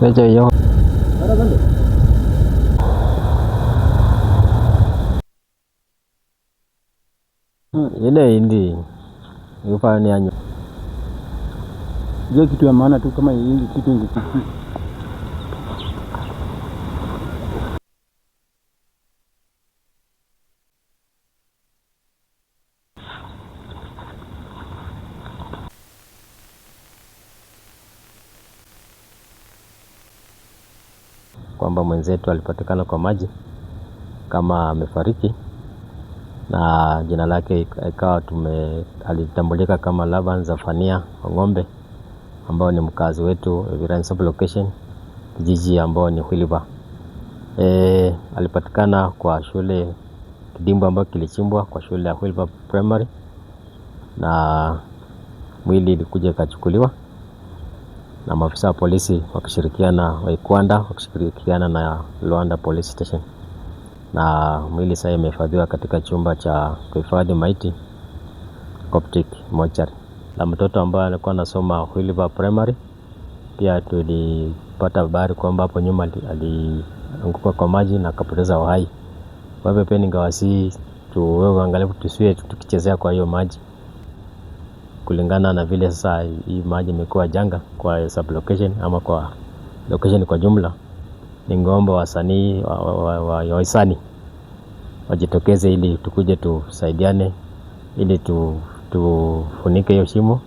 Beja hiyo. Ile hindi ufanya nyanyo. Hiyo kitu ya maana tu kama hii kitu ingekuwa. Kwamba mwenzetu alipatikana kwa maji kama amefariki, na jina lake ikawa alitambulika kama Laban Zafania Ng'ombe, ambao ni mkazi wetu Viran Sub-location, kijiji ambao ni Hwiliba. Alipatikana kwa shule kidimbu ambao kilichimbwa kwa shule ya Hwiliba Primary, na mwili ilikuja kachukuliwa na maafisa wa polisi wakishirikiana wa Ikwanda wakishirikiana na Luanda Police Station, na mwili sasa imehifadhiwa katika chumba cha kuhifadhi maiti Coptic Mortuary. Na mtoto ambaye alikuwa anasoma Hwiliba Primary pia tulipata habari kwamba hapo nyuma alianguka kwa maji na akapoteza uhai. Kwa hivyo pia ningewasihi tuwe angalifu tusiwe tukichezea kwa hiyo maji, kulingana na vile sasa hii maji imekuwa janga kwa sub-location ama kwa location kwa jumla. Ningeomba wasanii wa hisani wajitokeze ili tukuje tusaidiane ili tufunike hiyo shimo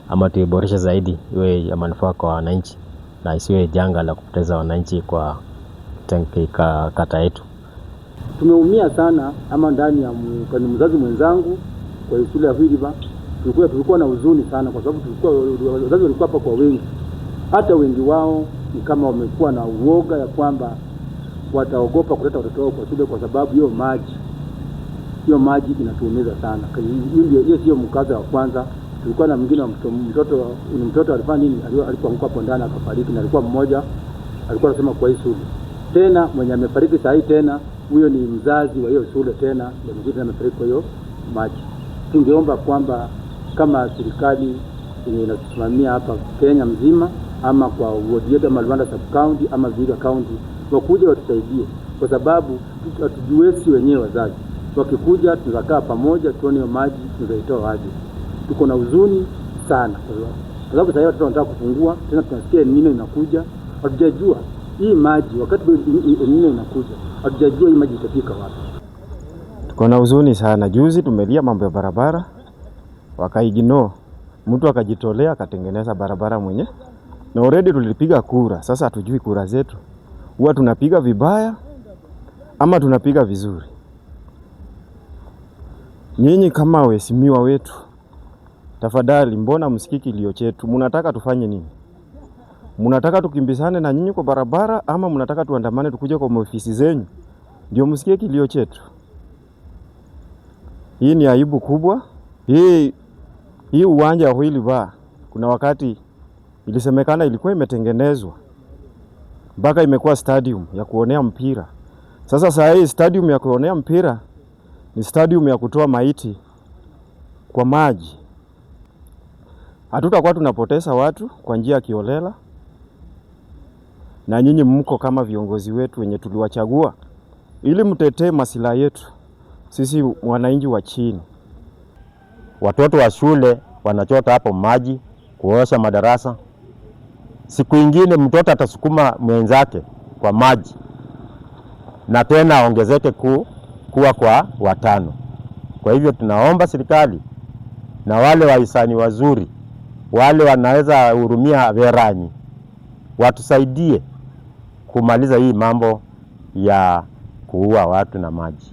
ama tuiboreshe zaidi iwe ya manufaa kwa wananchi na isiwe janga la kupoteza wananchi kwa kata yetu. Tumeumia sana ama ndani ya mzazi mwenzangu kwa shule ya Hwiliba. Tulikuwa na huzuni sana kwa sababu wazazi walikuwa hapa kwa wengi. Hata wengi wao ni kama wamekuwa na uoga ya kwamba wataogopa kuleta watoto wao kwa shule kwa sababu hiyo maji inatuumiza sana. Hiyo sio mkaza wa kwanza. Tulikuwa na mwingine mtoto alifanya nini, alipoanguka hapo ndani akafariki, na alikuwa mmoja alikuwa anasema kwa hii shule. Tena mwenye amefariki saa hii tena huyo ni mzazi wa hiyo shule tena ndio mzee amefariki kwa hiyo maji. Tungeomba kwamba kama serikali inasimamia hapa Kenya mzima ama kwa ward yetu ama Luanda Sub County ama Vihiga County wakuje watusaidie, kwa sababu hatujiwezi wenyewe wazazi. Wakikuja tunakaa pamoja tuone hiyo maji tunaitoa wapi. Tuko na huzuni sana kwa sababu sasa watu wanataka kufungua tena, tunasikia nini inakuja, hatujajua hii maji wakati nini inakuja, hatujajua hii maji itafika wapi. Tuko na huzuni sana. Juzi tumelia mambo ya barabara, wakaigino mtu akajitolea akatengeneza barabara mwenye, na already tulipiga kura. Sasa hatujui kura zetu huwa tunapiga vibaya ama tunapiga vizuri. Nyinyi kama waheshimiwa wetu, tafadhali mbona msikiki kilio chetu? Mnataka tufanye nini? Mnataka tukimbizane na nyinyi kwa barabara ama mnataka tuandamane tukuje kwa ofisi zenyu ndio msikie kilio chetu? Hii ni aibu kubwa. Hii uwanja wa Hwiliba kuna wakati ilisemekana ilikuwa imetengenezwa mpaka imekuwa stadium ya kuonea mpira. Sasa hii stadium ya kuonea mpira ni stadium ya kutoa maiti kwa maji. Hatutakuwa tunapoteza watu kwa njia ya kiolela, na nyinyi mko kama viongozi wetu wenye tuliwachagua ili mtetee masilahi yetu sisi wananchi wa chini. Watoto wa shule wanachota hapo maji kuosha madarasa. Siku ingine mtoto atasukuma mwenzake kwa maji na tena aongezeke kuwa kwa watano. Kwa hivyo tunaomba serikali na wale wahisani wazuri, wale wanaweza hurumia Veranyi, watusaidie kumaliza hii mambo ya kuua watu na maji.